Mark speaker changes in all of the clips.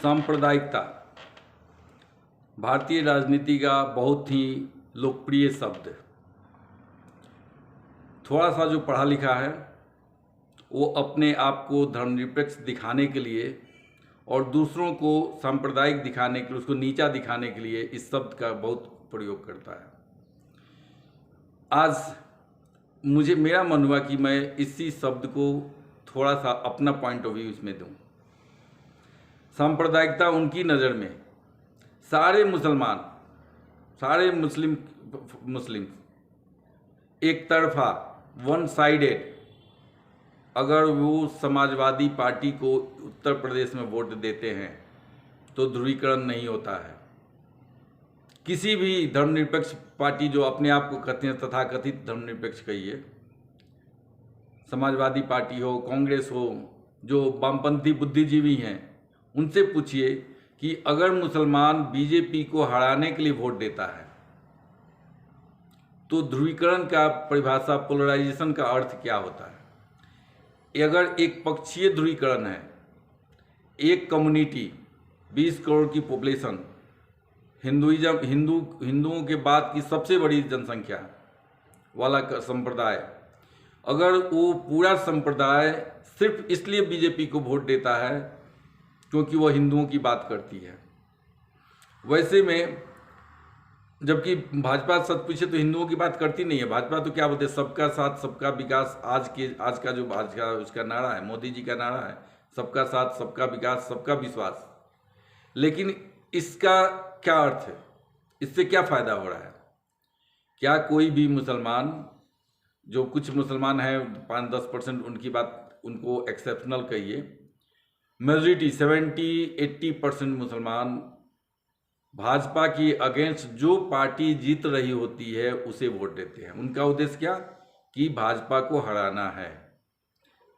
Speaker 1: सांप्रदायिकता भारतीय राजनीति का बहुत ही लोकप्रिय शब्द। थोड़ा सा जो पढ़ा लिखा है वो अपने आप को धर्मनिरपेक्ष दिखाने के लिए और दूसरों को सांप्रदायिक दिखाने के लिए, उसको नीचा दिखाने के लिए इस शब्द का बहुत प्रयोग करता है। आज मेरा मन हुआ कि मैं इसी शब्द को थोड़ा सा अपना पॉइंट ऑफ व्यू इसमें दूं। सांप्रदायिकता उनकी नज़र में सारे मुस्लिम एक तरफा वन साइडेड, अगर वो समाजवादी पार्टी को उत्तर प्रदेश में वोट देते हैं तो ध्रुवीकरण नहीं होता है। किसी भी धर्मनिरपेक्ष पार्टी जो अपने आप को कहते हैं तथाकथित धर्मनिरपेक्ष कहिए, समाजवादी पार्टी हो, कांग्रेस हो, जो वामपंथी बुद्धिजीवी हैं, उनसे पूछिए कि अगर मुसलमान बीजेपी को हराने के लिए वोट देता है तो ध्रुवीकरण का परिभाषा, पोलराइजेशन का अर्थ क्या होता है। अगर एक पक्षीय ध्रुवीकरण है, एक कम्युनिटी 20 करोड़ की पॉपुलेशन, हिंदुओं के बाद की सबसे बड़ी जनसंख्या वाला संप्रदाय, अगर वो पूरा संप्रदाय सिर्फ इसलिए बीजेपी को वोट देता है क्योंकि वो हिंदुओं की बात करती है, वैसे में जबकि भाजपा सच पूछे तो हिंदुओं की बात करती नहीं है। भाजपा तो क्या बोलते हैं, सबका साथ सबका विकास। आज का उसका नारा है, मोदी जी का नारा है, सबका साथ सबका विकास सबका विश्वास। लेकिन इसका क्या अर्थ है, इससे क्या फ़ायदा हो रहा है? क्या कोई भी मुसलमान, जो कुछ मुसलमान हैं 5-10%, उनकी बात उनको एक्सेप्शनल कहिए, मेजॉरिटी 70-80% मुसलमान भाजपा की अगेंस्ट जो पार्टी जीत रही होती है उसे वोट देते हैं। उनका उद्देश्य क्या, कि भाजपा को हराना है।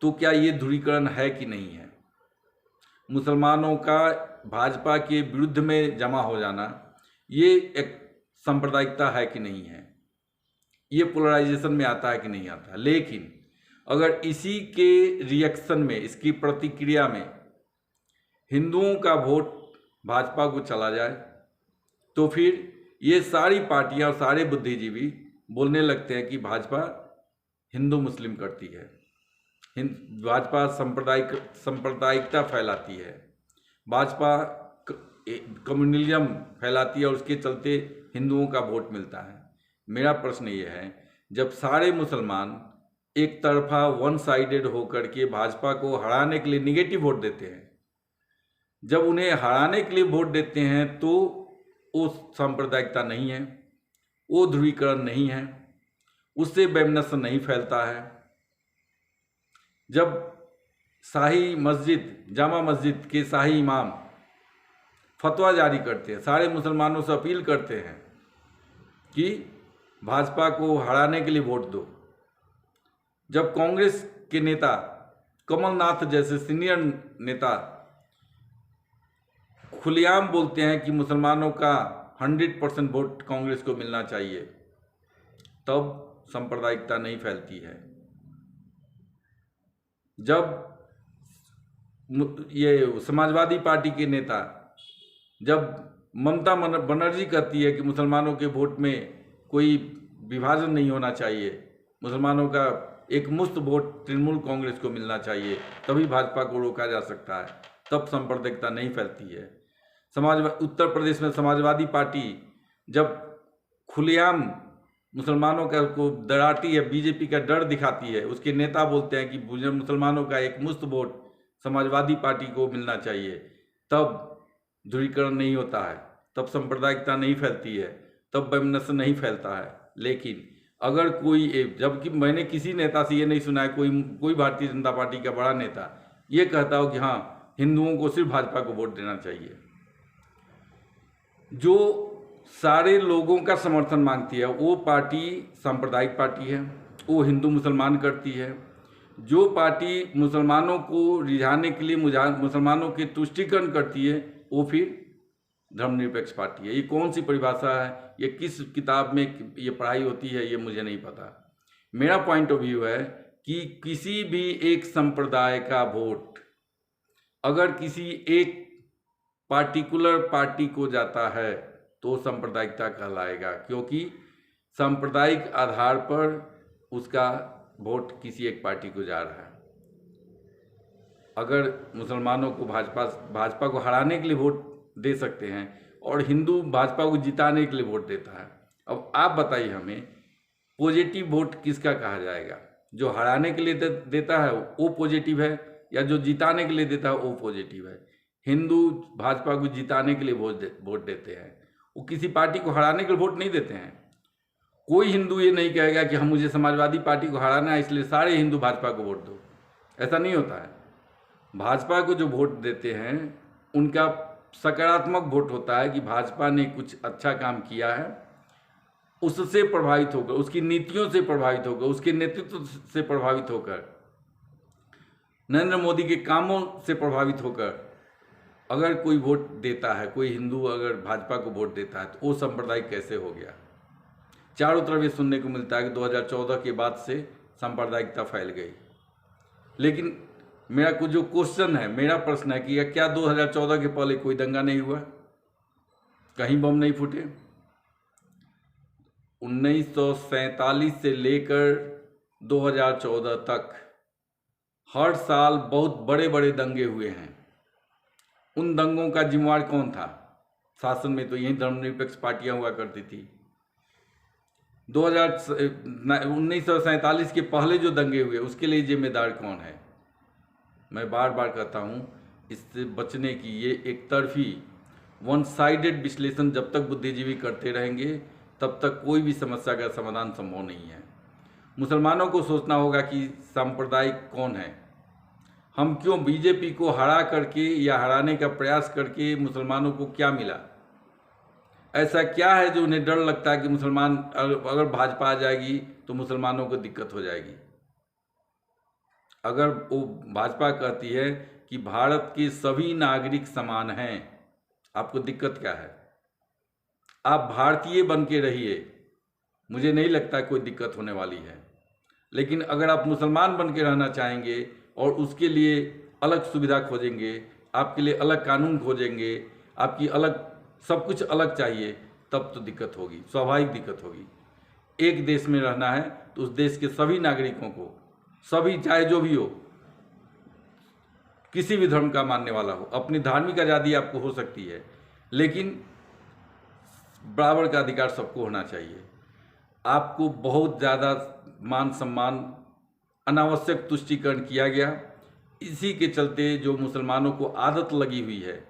Speaker 1: तो क्या ये ध्रुवीकरण है कि नहीं है? मुसलमानों का भाजपा के विरुद्ध में जमा हो जाना, ये एक सांप्रदायिकता है कि नहीं है? ये पोलराइजेशन में आता है कि नहीं आता? लेकिन अगर इसी के रिएक्शन में, इसकी प्रतिक्रिया में हिंदुओं का वोट भाजपा को चला जाए तो फिर ये सारी पार्टियां और सारे बुद्धिजीवी बोलने लगते हैं कि भाजपा हिंदू मुस्लिम करती है, भाजपा सांप्रदायिकता फैलाती है, भाजपा कम्युनलिज्म फैलाती है और उसके चलते हिंदुओं का वोट मिलता है। मेरा प्रश्न ये है, जब सारे मुसलमान एक तरफा वन साइडेड होकर के भाजपा को हराने के लिए निगेटिव वोट देते हैं, जब उन्हें हराने के लिए वोट देते हैं तो वो सांप्रदायिकता नहीं है, वो ध्रुवीकरण नहीं है, उससे वैमनस्य नहीं फैलता है। जब शाही मस्जिद, जामा मस्जिद के शाही इमाम फतवा जारी करते हैं, सारे मुसलमानों से अपील करते हैं कि भाजपा को हराने के लिए वोट दो, जब कांग्रेस के नेता कमलनाथ जैसे सीनियर नेता खुलेआम बोलते हैं कि मुसलमानों का 100% वोट कांग्रेस को मिलना चाहिए, तब सांप्रदायिकता नहीं फैलती है। जब ये समाजवादी पार्टी के नेता, जब ममता बनर्जी कहती है कि मुसलमानों के वोट में कोई विभाजन नहीं होना चाहिए, मुसलमानों का एक मुश्त वोट तृणमूल कांग्रेस को मिलना चाहिए, तभी भाजपा को रोका जा सकता है, तब सांप्रदायिकता नहीं फैलती है। उत्तर प्रदेश में समाजवादी पार्टी जब खुलेआम मुसलमानों का को डराती है, बीजेपी का डर दिखाती है, उसके नेता बोलते हैं कि मुसलमानों का एक मुश्त वोट समाजवादी पार्टी को मिलना चाहिए, तब ध्रुवीकरण नहीं होता है, तब सांप्रदायिकता नहीं फैलती है, तब वैमनस्य नहीं फैलता है। लेकिन अगर जबकि मैंने किसी नेता से ये नहीं सुना है, कोई भारतीय जनता पार्टी का बड़ा नेता ये कहता हो कि हाँ, हिंदुओं को सिर्फ भाजपा को वोट देना चाहिए। जो सारे लोगों का समर्थन मांगती है वो पार्टी सांप्रदायिक पार्टी है, वो हिंदू मुसलमान करती है। जो पार्टी मुसलमानों को रिझाने के लिए मुसलमानों के तुष्टीकरण करती है, वो फिर धर्मनिरपेक्ष पार्टी है। ये कौन सी परिभाषा है, ये किस किताब में ये पढ़ाई होती है, ये मुझे नहीं पता। मेरा पॉइंट ऑफ व्यू है कि किसी भी एक संप्रदाय का वोट अगर किसी एक पार्टिकुलर पार्टी को जाता है तो सांप्रदायिकता कहलाएगा, क्योंकि सांप्रदायिक आधार पर उसका वोट किसी एक पार्टी को जा रहा है। अगर मुसलमानों को भाजपा को हराने के लिए वोट दे सकते हैं और हिंदू भाजपा को जिताने के लिए वोट देता है, अब आप बताइए हमें पॉजिटिव वोट किसका कहा जाएगा? जो हराने के लिए देता है वो पॉजिटिव है, या जो जिताने के लिए देता है वो पॉजिटिव है? हिंदू भाजपा को जिताने के लिए वोट देते हैं, वो किसी पार्टी को हराने के लिए वोट नहीं देते हैं। कोई हिंदू ये नहीं कहेगा कि हम मुझे समाजवादी पार्टी को हराना है इसलिए सारे हिंदू भाजपा को वोट दो, ऐसा नहीं होता है। भाजपा को जो वोट देते हैं उनका सकारात्मक वोट होता है कि भाजपा ने कुछ अच्छा काम किया है, उससे प्रभावित होकर, उसकी नीतियों से प्रभावित होकर, उसके नेतृत्व से प्रभावित होकर, नरेंद्र मोदी के कामों से प्रभावित होकर अगर कोई वोट देता है, कोई हिंदू अगर भाजपा को वोट देता है तो वो सांप्रदायिक कैसे हो गया? चारों तरफ ये सुनने को मिलता है कि 2014 के बाद से सांप्रदायिकता फैल गई। लेकिन मेरा कुछ जो क्वेश्चन है, मेरा प्रश्न है कि क्या 2014 के पहले कोई दंगा नहीं हुआ? कहीं बम नहीं फूटे? 1947 से लेकर 2014 तक हर साल बहुत बड़े बड़े दंगे हुए हैं। उन दंगों का जिम्मेवार कौन था? शासन में तो यही धर्मनिरपेक्ष पार्टियां हुआ करती थी। 1947 के पहले जो दंगे हुए उसके लिए जिम्मेदार कौन है? मैं बार बार कहता हूं, इससे बचने की ये एक तरफी वन साइडेड विश्लेषण जब तक बुद्धिजीवी करते रहेंगे तब तक कोई भी समस्या का समाधान संभव नहीं है। मुसलमानों को सोचना होगा कि सांप्रदायिक कौन है। हम क्यों बीजेपी को हरा करके या हराने का प्रयास करके मुसलमानों को क्या मिला? ऐसा क्या है जो उन्हें डर लगता है कि मुसलमान अगर भाजपा आ जाएगी तो मुसलमानों को दिक्कत हो जाएगी? अगर वो भाजपा कहती है कि भारत के सभी नागरिक समान हैं, आपको दिक्कत क्या है? आप भारतीय बन के रहिए, मुझे नहीं लगता कोई दिक्कत होने वाली है। लेकिन अगर आप मुसलमान बन के रहना चाहेंगे और उसके लिए अलग सुविधा खोजेंगे, आपके लिए अलग कानून खोजेंगे, आपकी अलग सब कुछ अलग चाहिए, तब तो दिक्कत होगी, स्वाभाविक दिक्कत होगी। एक देश में रहना है तो उस देश के सभी नागरिकों को, सभी चाहे जो भी हो, किसी भी धर्म का मानने वाला हो, अपनी धार्मिक आज़ादी आपको हो सकती है, लेकिन बराबर का अधिकार सबको होना चाहिए। आपको बहुत ज़्यादा मान सम्मान, अनावश्यक तुष्टीकरण किया गया। इसी के चलते जो मुसलमानों को आदत लगी हुई है,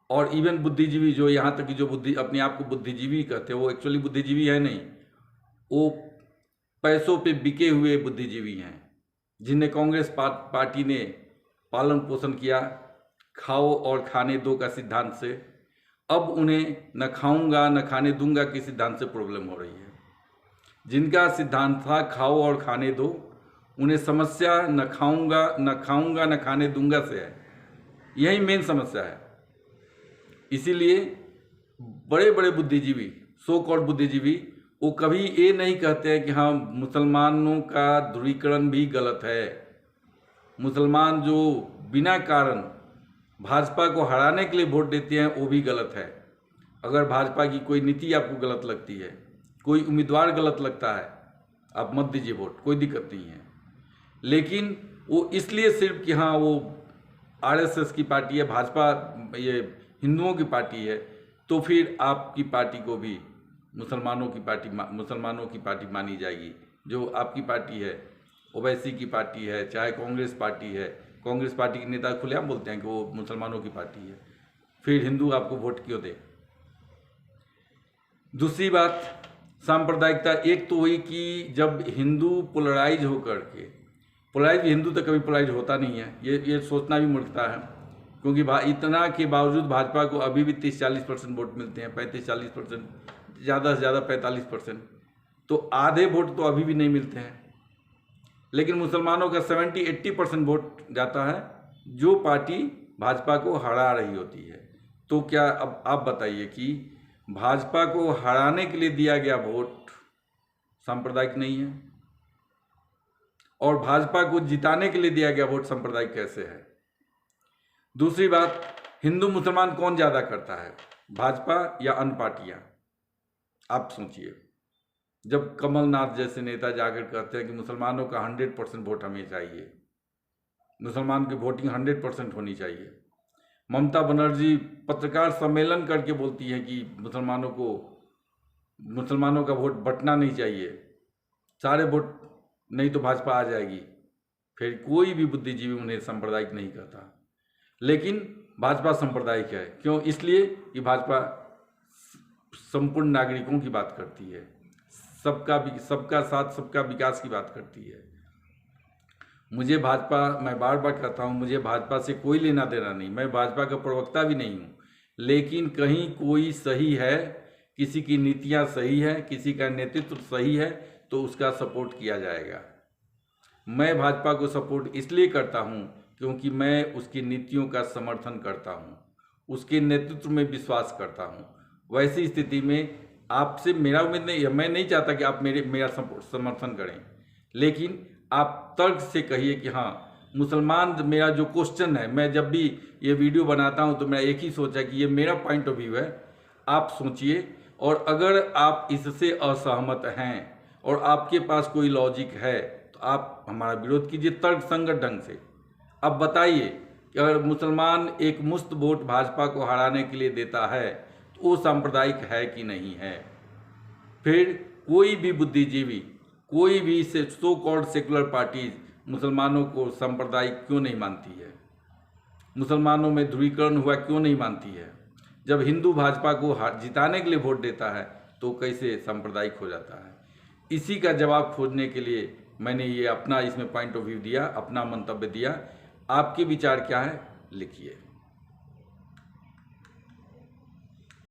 Speaker 1: और इवन बुद्धिजीवी जो यहाँ तक कि जो अपने आप को बुद्धिजीवी कहते हैं, वो एक्चुअली बुद्धिजीवी है नहीं, वो पैसों पे बिके हुए बुद्धिजीवी हैं, जिन्हें कांग्रेस पार्टी ने पालन पोषण किया खाओ और खाने दो का सिद्धांत से। अब उन्हें न खाऊंगा न खाने दूंगा के सिद्धांत से प्रॉब्लम हो रही है। जिनका सिद्धांत था खाओ और खाने दो, उन्हें समस्या न खाऊंगा न खाने दूंगा से है। यही मेन समस्या है। इसीलिए बड़े बड़े बुद्धिजीवी, सो कॉल्ड बुद्धिजीवी, वो कभी ये नहीं कहते हैं कि हाँ मुसलमानों का ध्रुवीकरण भी गलत है। मुसलमान जो बिना कारण भाजपा को हराने के लिए वोट देते हैं वो भी गलत है। अगर भाजपा की कोई नीति आपको गलत लगती है, कोई उम्मीदवार गलत लगता है, आप मत दीजिए वोट, कोई दिक्कत नहीं है। लेकिन वो इसलिए सिर्फ कि हाँ वो आरएसएस की पार्टी है, भाजपा ये हिंदुओं की पार्टी है, तो फिर आपकी पार्टी को भी मुसलमानों की पार्टी मानी जाएगी। जो आपकी पार्टी है ओवैसी की पार्टी है, चाहे कांग्रेस पार्टी है, कांग्रेस पार्टी के नेता खुलेआम बोलते हैं कि वो मुसलमानों की पार्टी है, फिर हिंदू आपको वोट क्यों दे? दूसरी बात, सांप्रदायिकता एक तो हुई कि जब हिंदू पोलराइज होकर के, पोलराइज हिंदू तो कभी पोलराइज होता नहीं है, ये सोचना भी मूर्खता है, क्योंकि इतना के बावजूद भाजपा को अभी भी 30-40% वोट मिलते हैं, 35-40%, ज़्यादा से ज़्यादा 45%, तो आधे वोट तो अभी भी नहीं मिलते हैं। लेकिन मुसलमानों का 70-80% वोट जाता है, जो पार्टी भाजपा को हरा रही होती है। तो क्या अब आप बताइए कि भाजपा को हराने के लिए दिया गया वोट सांप्रदायिक नहीं है, और भाजपा को जिताने के लिए दिया गया वोट सांप्रदायिक कैसे है? दूसरी बात, हिंदू मुसलमान कौन ज़्यादा करता है, भाजपा या अन्य पार्टियाँ? आप सोचिए। जब कमलनाथ जैसे नेता जाकर कहते हैं कि मुसलमानों का 100% वोट हमें चाहिए, मुसलमान की वोटिंग 100% होनी चाहिए। ममता बनर्जी पत्रकार सम्मेलन करके बोलती है कि मुसलमानों का वोट बंटना नहीं चाहिए, सारे वोट नहीं तो भाजपा आ जाएगी। फिर कोई भी बुद्धिजीवी उन्हें सांप्रदायिक नहीं कहता, लेकिन भाजपा सांप्रदायिक है। क्यों? इसलिए कि भाजपा संपूर्ण नागरिकों की बात करती है, सबका साथ सबका विकास की बात करती है। मुझे भाजपा, मैं बार बार कहता हूँ, मुझे भाजपा से कोई लेना देना नहीं, मैं भाजपा का प्रवक्ता भी नहीं हूँ, लेकिन कहीं कोई सही है, किसी की नीतियाँ सही है, किसी का नेतृत्व सही है तो उसका सपोर्ट किया जाएगा। मैं भाजपा को सपोर्ट इसलिए करता हूँ क्योंकि मैं उसकी नीतियों का समर्थन करता हूँ, उसके नेतृत्व में विश्वास करता हूँ। वैसी स्थिति में आपसे मेरा उम्मीद नहीं है, मैं नहीं चाहता कि आप मेरा समर्थन करें, लेकिन आप तर्क से कहिए कि हाँ मुसलमान, मेरा जो क्वेश्चन है, मैं जब भी ये वीडियो बनाता हूँ तो मेरा एक ही सोच है कि ये मेरा पॉइंट ऑफ व्यू है, आप सोचिए। और अगर आप इससे असहमत हैं और आपके पास कोई लॉजिक है तो आप हमारा विरोध कीजिए तर्क संगत ढंग से। अब बताइए कि अगर मुसलमान एक मुश्त वोट भाजपा को हराने के लिए देता है तो वो सांप्रदायिक है कि नहीं है? फिर कोई भी बुद्धिजीवी, कोई भी सो कॉल्ड सेकुलर पार्टीज मुसलमानों को सांप्रदायिक क्यों नहीं मानती है? मुसलमानों में ध्रुवीकरण हुआ क्यों नहीं मानती है? जब हिंदू भाजपा को जिताने के लिए वोट देता है तो कैसे सांप्रदायिक हो जाता है? इसी का जवाब खोजने के लिए मैंने ये अपना इसमें पॉइंट ऑफ व्यू दिया, अपना मंतव्य दिया। आपके विचार क्या है, लिखिए।